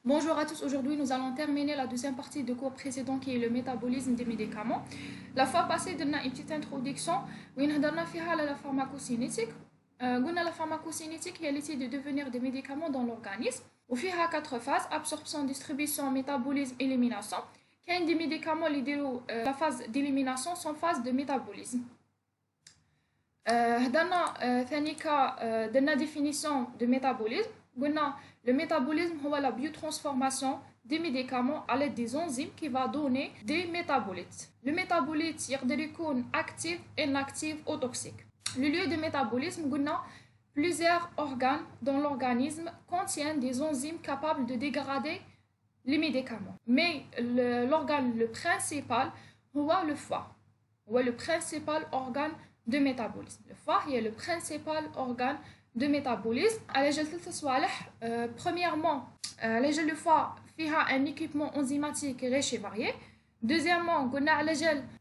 Bonjour à tous, aujourd'hui nous allons terminer la deuxième partie du cours précédent qui est le métabolisme des médicaments. La fois passée, on a une petite introduction où on a fait la pharmacocinétique. La pharmacocinétique est l'étude de devenir des médicaments dans l'organisme. On fait 4 phases, absorption, distribution, métabolisme, élimination. Quand des médicaments, la phase d'élimination sont phase de métabolisme. Dans la définition de métabolisme, le métabolisme est la biotransformation des médicaments à l'aide des enzymes qui va donner des métabolites. Le métabolite est actif, inactif ou toxique. Le lieu de métabolisme, plusieurs organes dans l'organisme contiennent des enzymes capables de dégrader les médicaments. Mais l'organe le principal est le foie. C'est le principal organe de métabolisme. Le foie est le principal organe de métabolisme. Premièrement, le foie a un équipement enzymatique riche et varié. Deuxièmement,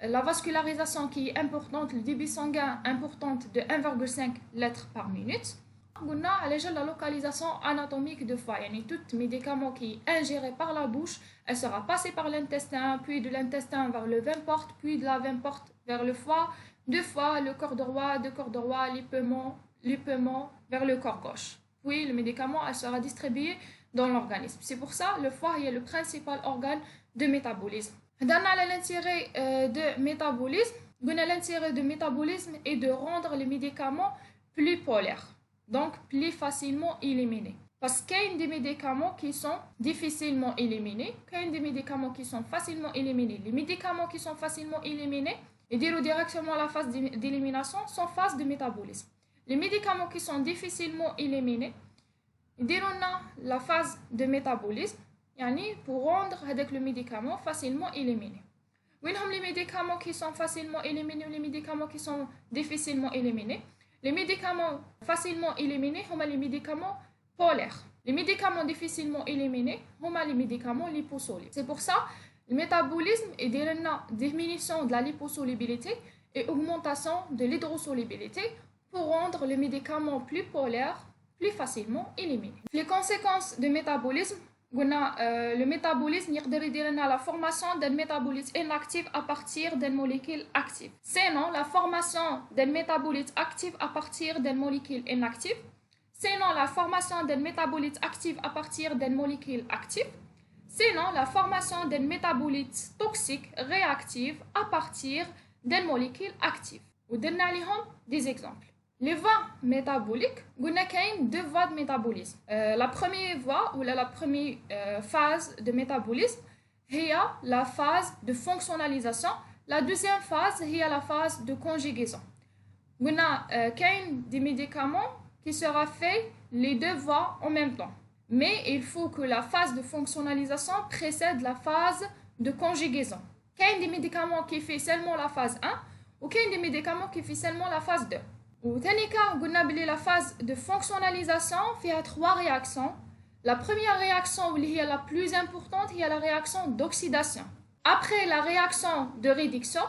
la vascularisation qui est importante, le débit sanguin importante de 1,5 litres par minute. La localisation anatomique du foie, tout médicament qui est ingéré par la bouche, elle sera passée par l'intestin, puis de l'intestin vers le veine porte, puis de la veine porte vers le foie, de foie, le corps droit, de corps droit, les poumons vers le corps gauche. Puis le médicament elle sera distribué dans l'organisme. C'est pour ça le foie est le principal organe de métabolisme. Dans l'intérêt de métabolisme, l'intérêt de métabolisme est de rendre les médicaments plus polaires, donc plus facilement éliminés. Parce qu'il y a des médicaments qui sont difficilement éliminés, qu'il y a des médicaments qui sont facilement éliminés. Les médicaments qui sont facilement éliminés et diront directement la phase d'élimination sont phase de métabolisme. Les médicaments qui sont difficilement éliminés diront la phase de métabolisme pour rendre avec le médicament facilement éliminé. Les médicaments qui sont facilement éliminés ou les médicaments qui sont difficilement éliminés. Les médicaments facilement éliminés sont les médicaments polaires. Les médicaments difficilement éliminés sont les médicaments liposolubles. C'est pour ça le métabolisme est diminution de la liposolubilité et augmentation de l'hydrosolubilité pour rendre les médicaments plus polaires, plus facilement éliminés. Les conséquences du métabolisme, le métabolisme est la formation d'un métabolite inactif à partir d'une molécule active. Sinon, la formation d'un métabolite actif à partir d'une molécule inactive. Sinon, la formation d'un métabolite actif à partir d'une molécule active. Sinon, la formation d'un métabolite toxique réactif à partir d'une molécule active. Ou des exemples. Les voies métaboliques, il y a deux voies de métabolisme. La première voie ou la première phase de métabolisme est la phase de fonctionnalisation. La deuxième phase est la phase de conjugaison. Il y a des médicaments qui sera fait les deux voies en même temps. Mais il faut que la phase de fonctionnalisation précède la phase de conjugaison. Il y a des médicaments qui font seulement la phase 1 ou il y a des médicaments qui font seulement la phase 2. Ou la phase de fonctionnalisation fait 3 réactions. La première réaction, qui est la plus importante, est la réaction d'oxydation. Après la réaction de réduction,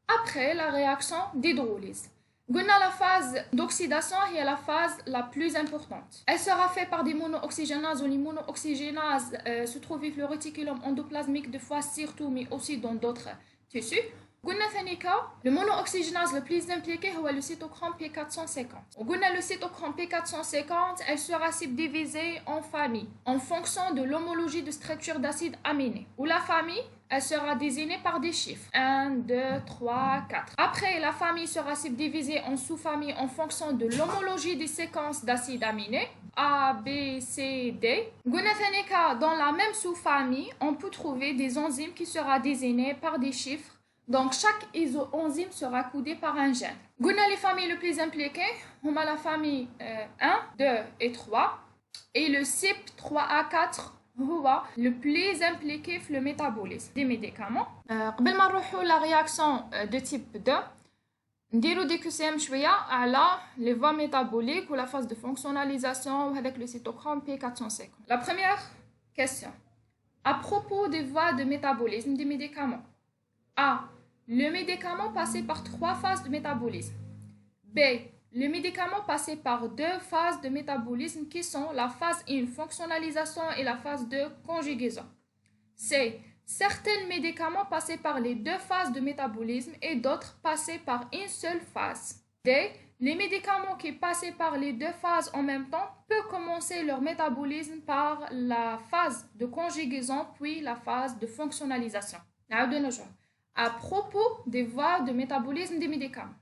après la réaction d'hydrolyse. La phase d'oxydation est la phase la plus importante. Elle sera faite par des monooxygénases ou les monooxygénases se trouvent dans le réticulum endoplasmique de foie surtout, mais aussi dans d'autres tissus. Le monooxygénase le plus impliqué est le cytochrome P450. Le cytochrome P450 elle sera subdivisée en familles en fonction de l'homologie de structure d'acides aminés. Ou la famille elle sera désignée par des chiffres 1, 2, 3, 4. Après, la famille sera subdivisée en sous-familles en fonction de l'homologie des séquences d'acides aminés A, B, C, D. Dans la même sous-famille, on peut trouver des enzymes qui seront désignées par des chiffres. Donc, chaque isoenzyme sera codé par un gène. Les familles les plus impliquées, on a la famille 1, 2 et 3. Et le CYP3A4 le plus impliqué dans le métabolisme des médicaments. Avant de la réaction de type 2, نديرو دي QCM شوية على les voies métaboliques ou la phase de fonctionnalisation avec le cytochrome P450. La première question. À propos des voies de métabolisme des médicaments. A. Le médicament passé par 3 phases de métabolisme. B. les médicaments passent par deux phases de métabolisme qui sont la phase 1, fonctionnalisation, et la phase 2, conjugaison. C. Certains médicaments passent par les deux phases de métabolisme et d'autres passent par une seule phase. D. Les médicaments qui passent par les deux phases en même temps peuvent commencer leur métabolisme par la phase de conjugaison puis la phase de fonctionnalisation. À propos des voies de métabolisme des médicaments.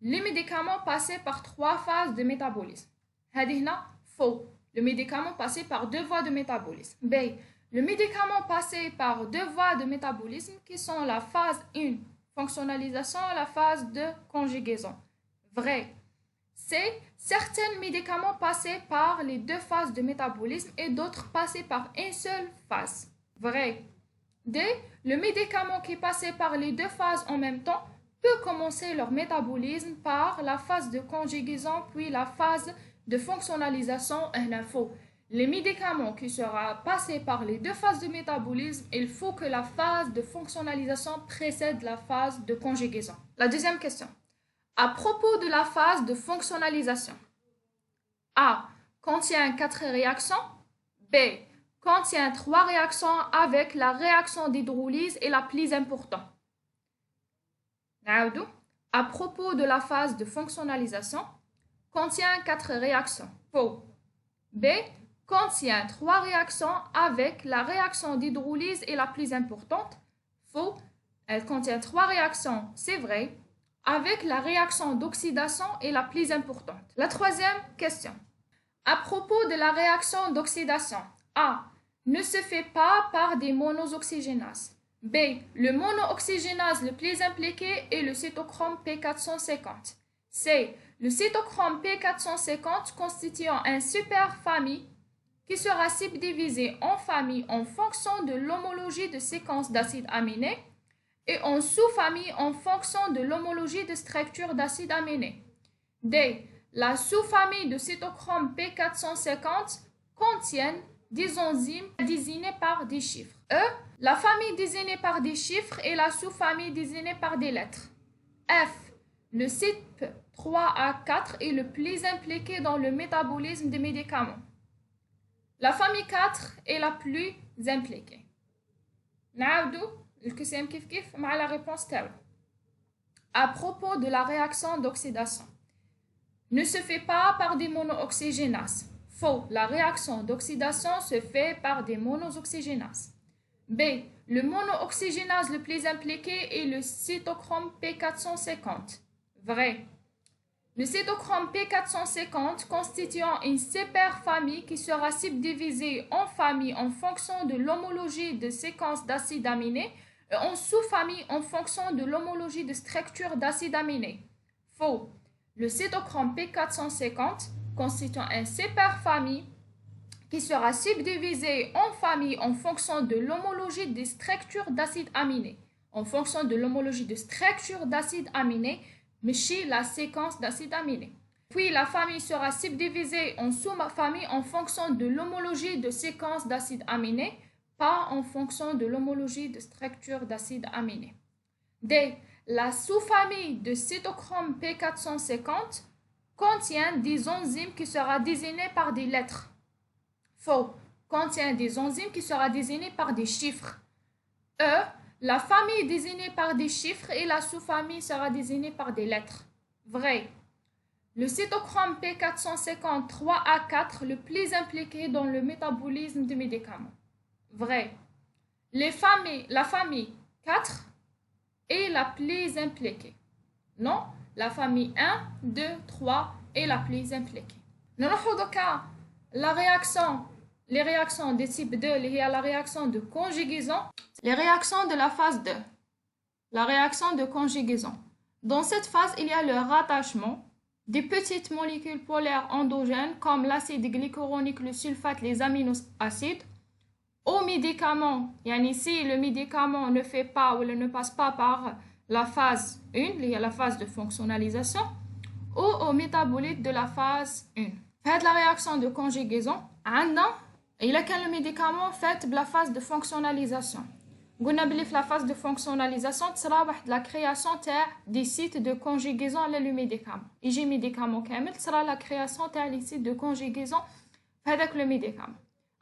Les médicaments passent par trois phases de métabolisme. هنا faux. Le médicament passe par deux voies de métabolisme. B. Le médicament passe par deux voies de métabolisme qui sont la phase 1, fonctionnalisation, et la phase de conjugaison. Vrai. C. Certains médicaments passent par les deux phases de métabolisme et d'autres passent par une seule phase. Vrai. D. Le médicament qui passe par les deux phases en même temps peut commencer leur métabolisme par la phase de conjugaison puis la phase de fonctionnalisation. Faux. Les médicaments qui seront passés par les deux phases de métabolisme, il faut que la phase de fonctionnalisation précède la phase de conjugaison. La deuxième question. À propos de la phase de fonctionnalisation. A. Contient 4 réactions. B. Contient 3 réactions avec la réaction d'hydrolyse est la plus importante. À propos de la phase de fonctionnalisation, contient 4 réactions. Faux. B. Contient 3 réactions avec la réaction d'hydrolyse est la plus importante. Faux. Elle contient 3 réactions, c'est vrai, avec la réaction d'oxydation est la plus importante. La troisième question. À propos de la réaction d'oxydation, A. Ne se fait pas par des monoxygénases. B. Le monooxygénase le plus impliqué est le cytochrome P450. C. Le cytochrome P450 constituant une superfamille qui sera subdivisée en familles en fonction de l'homologie de séquence d'acides aminés et en sous-familles en fonction de l'homologie de structure d'acides aminés. D. La sous-famille de cytochrome P450 contient des enzymes désignées par des chiffres. E. La famille désignée par des chiffres et la sous-famille désignée par des lettres. F. Le CYP 3A4 est le plus impliqué dans le métabolisme des médicaments. La famille 4 est la plus impliquée. نعاودو القسم كيف مع la réponse تاعو. À propos de la réaction d'oxydation. Ne se fait pas par des monooxygénases. Faux. La réaction d'oxydation se fait par des monooxygénases. B. Le monooxygénase le plus impliqué est le cytochrome P450. Vrai. Le cytochrome P450 constituant une superfamille qui sera subdivisée en familles en fonction de l'homologie de séquence d'acides aminés et en sous-familles en fonction de l'homologie de structure d'acides aminés. Faux. Le cytochrome P450 constituant une superfamille qui sera subdivisée en familles en fonction de l'homologie des structures d'acides aminés. En fonction de l'homologie de structure d'acides aminés, mais chez la séquence d'acides aminés. Puis la famille sera subdivisée en sous-familles en fonction de l'homologie de séquence d'acides aminés, pas en fonction de l'homologie de structure d'acides aminés. D. La sous-famille de cytochrome P450 contient des enzymes qui sera désignées par des lettres. Faux. Contient des enzymes qui sera désignées par des chiffres. E. La famille désignée par des chiffres et la sous-famille sera désignée par des lettres. Vrai. Le cytochrome P450 3A4 le plus impliqué dans le métabolisme des médicaments. Vrai. La famille 4 est la plus impliquée. Non, la famille 1, 2, 3 est la plus impliquée. Nous avons les réactions de type 2, il y a la réaction de conjugaison, les réactions de la phase 2, la réaction de conjugaison. Dans cette phase, il y a le rattachement des petites molécules polaires endogènes comme l'acide glycuronique, le sulfate, les aminoacides au médicament. Si le médicament ne fait pas ou ne passe pas par la phase 1, il y a la phase de fonctionnalisation, ou au métabolite de la phase 1. Faites la réaction de conjugaison. Il y a le médicament fait la phase de fonctionnalisation. قلنا بلي في la phase de fonctionnalisation تصرا واحد la création تاع des sites de conjugaison على le médicament. يجي médicament كامل تصرا la création تاع les sites de conjugaison في هذاك le médicament.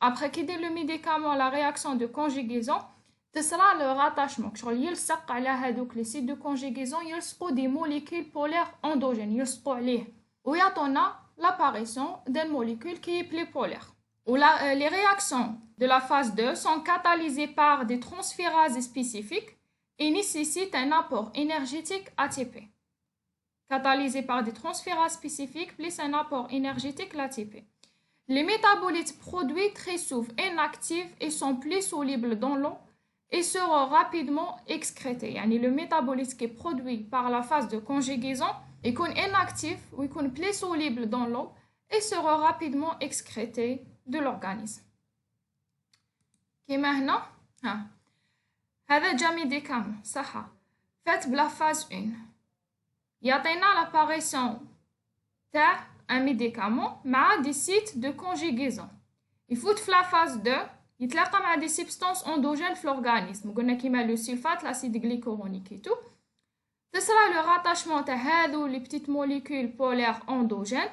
Après كي يدير le médicament la réaction de conjugaison تصرا le rattachement شغل يلصق على هذوك les sites de conjugaison يلصقوا des molécules polaires endogènes يلصقوا عليه ويعطونا l'apparition d'un molécule qui est plus polaire. Les réactions de la phase 2 sont catalysées par des transférases spécifiques et nécessitent un apport énergétique ATP. Catalysées par des transférases spécifiques plus un apport énergétique ATP. Les métabolites produits très souvent inactifs et sont plus solubles dans l'eau et seront rapidement excrétés. Yani le métabolite qui est produit par la phase de conjugaison est inactif ou est plus soluble dans l'eau et sera rapidement excrété de l'organisme. كيما هنا هذا جا ميديكامون صح فات بلا فاز 1 يعطينا لاباريسيون تاع ان ميديكامون مع دي سيت دو كونجيغيزون يفوت في لا فاز 2 يتلاقى مع دي سبستانس اندوجين في لورغانيزم قلنا كيما لو سلفات لاسيد غليكورونيك تو تصرا لو راتاشمون تاع هذو لي بتيت موليكول بولير اندوجين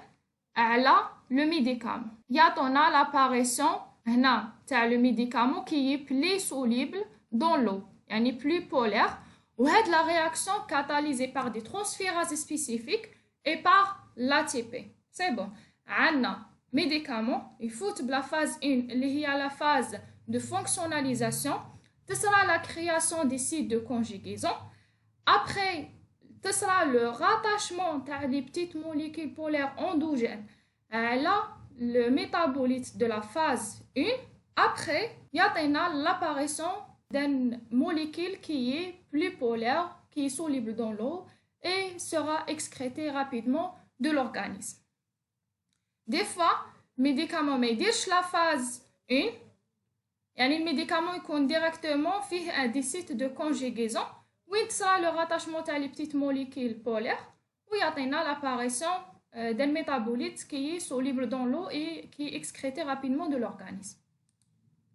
على لو ميديكامون يعطونا لاباريسيون هنا تاع لو ميديكامون كي يي بلي سوليبل دون لو يعني بلو بولير وهاد لا رياكسيون كاتاليزي بار دي ترانسفيراز سبيسيفيك اي بار l'ATP. C'est bon. عندنا médicament يفوت بلا phase 1 اللي هي la phase de fonctionnalisation تصرا la création des sites de conjugaison. Après تصرا le rattachement تاع les petites molécules polaires endogènes على le métabolite de la phase 1. Après يعطينا l'apparition d'une molécule qui est plus polaire, qui est soluble dans l'eau et sera excrétée rapidement de l'organisme. Des fois, le médicament ما يديرش la phase 1 يعني الميديكامون يكون directement فيه un des sites de conjugaison وين تصرا le rattachement تاع les petites molécules polaires ويعطينا l'apparition d'un métabolite qui est soluble dans l'eau et qui est excrété rapidement de l'organisme.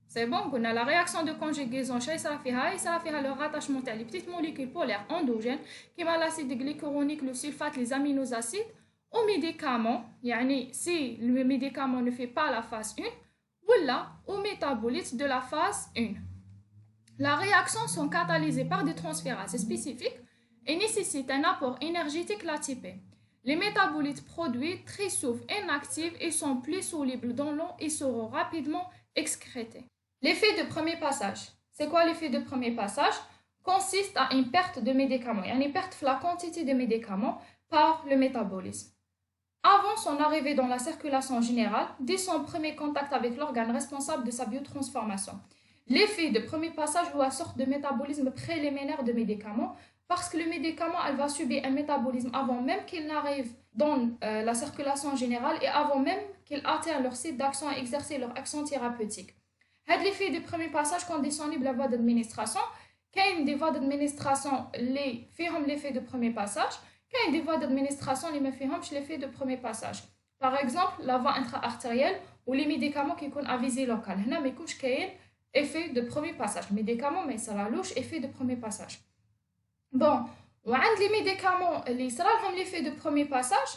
C'est bon, on a la réaction de conjugaison chez Sarafiha, le rattachement à les petites molécules polaires endogènes, qui m'a l'acide glycuronique, le sulfate, les aminoacides, au médicament, yani si le médicament ne fait pas la phase 1, ou là, au métabolite de la phase 1. La réaction sont catalysées par des transférases spécifiques et nécessitent un apport énergétique l'ATP. Les métabolites produits très souvent inactifs et sont plus solubles dans l'eau et seront rapidement excrétés. L'effet de premier passage. C'est quoi l'effet de premier passage? Consiste à une perte de médicaments, une perte de la quantité de médicaments par le métabolisme. Avant son arrivée dans la circulation générale, dès son premier contact avec l'organe responsable de sa biotransformation. L'effet de premier passage est une sorte de métabolisme préliminaire de médicaments parce que le médicament elle va subir un métabolisme avant même qu'il n'arrive dans la circulation générale et avant même qu'il atteigne leur site d'action et exercer leur action thérapeutique. L'effet de premier passage conditionnable la voie d'administration. Il y a des voies d'administration qui font l'effet de premier passage. Il y a des voies d'administration qui ne font l'effet de premier passage. Par exemple, la voie intra-artérielle ou les médicaments qui sont à visée locale. Il y a un effet de premier passage. Les médicaments, mais ça va louche effet de premier passage. Bon, les médicaments qui ont l'effet de premier passage,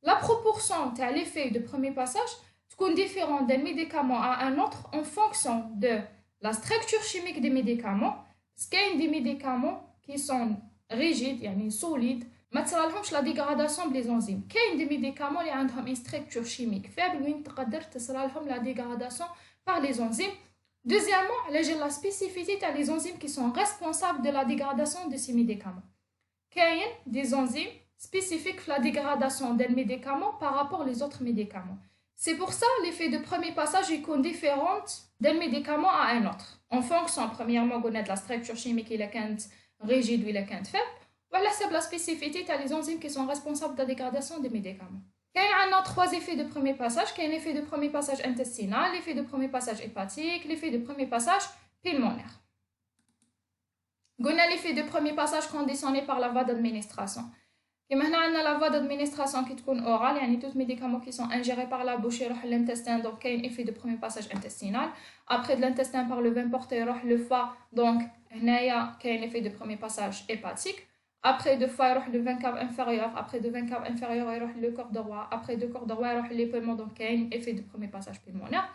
la proportion de l'effet de premier passage est différente d'un médicament à un autre en fonction de la structure chimique des médicaments. Parce qu'il y a des médicaments qui sont rigides, solides, ما تصرالهمش la dégradation des enzymes. كاين des médicaments اللي عندهم une structure chimique faible وين تقدر تصرالهم la dégradation par les enzymes. Deuxièmement, la spécificité des enzymes qui sont responsables de la dégradation de ces médicaments. كاين des enzymes spécifiques pour la dégradation d'un médicament par rapport aux autres médicaments. C'est pour ça l'effet de premier passage est différent d'un médicament à un autre. En fonction, premièrement, de la structure chimique il est rigide ou il est faible. Voilà, c'est la spécificité des enzymes qui sont responsables de la dégradation des médicaments. Il y a trois effets de premier passage. Il y a un effet de premier passage intestinal, l'effet de premier passage hépatique, l'effet de premier passage pulmonaire. On a l'effet de premier passage conditionné par la voie d'administration. كما هنا عندنا لا فوا d'administration qui تكون اورال يعني tout médicaments qui sont ingérés par la bouche يروح l'intestin donc كاين effet de premier passage intestinal. Après de l'intestin par le vein porté يروح le foie donc هنايا كاين effet de premier passage hépatique. Après de foie يروح le vein cave inférieur. Après de vein cave inférieur يروح le corps droit. Après de corps droit يروح les poumons donc كاين effet de premier passage pulmonaire.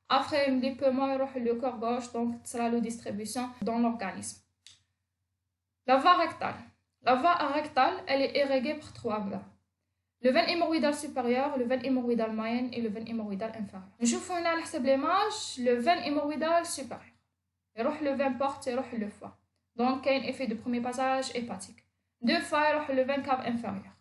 Après les poumons يروح le corps gauche donc تصرا له distribution dans l'organisme. La voie rectale. La voie rectale, elle est irriguée par 3 veines. Le veine hémorroïdal supérieur, le veine hémorroïdal moyenne et le veine hémorroïdal inférieur. نشوفوا هنا على حسب l'image, le veine hémorroïdal supérieur. يروح le veine porte, يروح le foie. Donc, il y a un effet de premier passage hépatique. Deux fois, يروح le veine cave inférieur.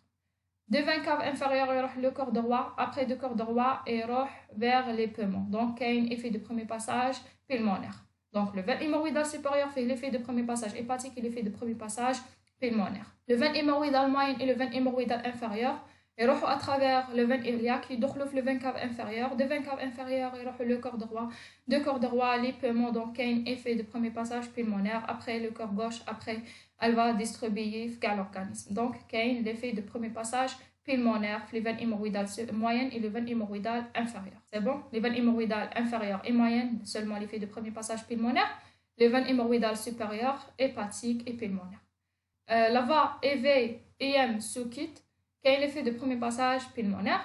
De veine cave inférieur, يروح le corps droit. Après le corps droit, يروح vers les poumons. Donc, il y a un effet de premier passage pulmonaire. Donc, le veine hémorroïdal supérieur fait l'effet de premier passage hépatique et l'effet de premier passage pulmonaire. Le veine hémorroïdal moyenne et le veine hémorroïdal inférieur يروحوا à travers le veine iliaque يدخلوا في le veine cave inférieur. De veine cave inférieur يروحوا le corps droit. De corps droit les poumons donc كاين effet de premier passage pulmonaire. Après le corps gauche, après elle va distribuer vers l'organisme. Donc كاين l'effet de premier passage pulmonaire في les veines hémorroïdales moyennes et le veine hémorroïdale inférieure. C'est bon? Les veines hémorroïdales inférieures et moyennes seulement l'effet de premier passage pulmonaire. Les veines hémorroïdales supérieures hépatique et pulmonaire. La voie EV-EM سكيت كاين l'effet de premier passage pulmonaire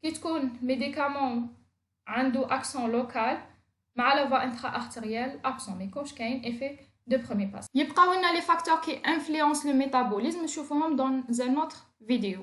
كي تكون médicament عنده accent local مع la voie intra-artérielle absent ما يكونش كاين effet de premier passage. يبقاو لنا les facteurs qui influencent le métabolisme نشوفوهم dans un autre vidéo.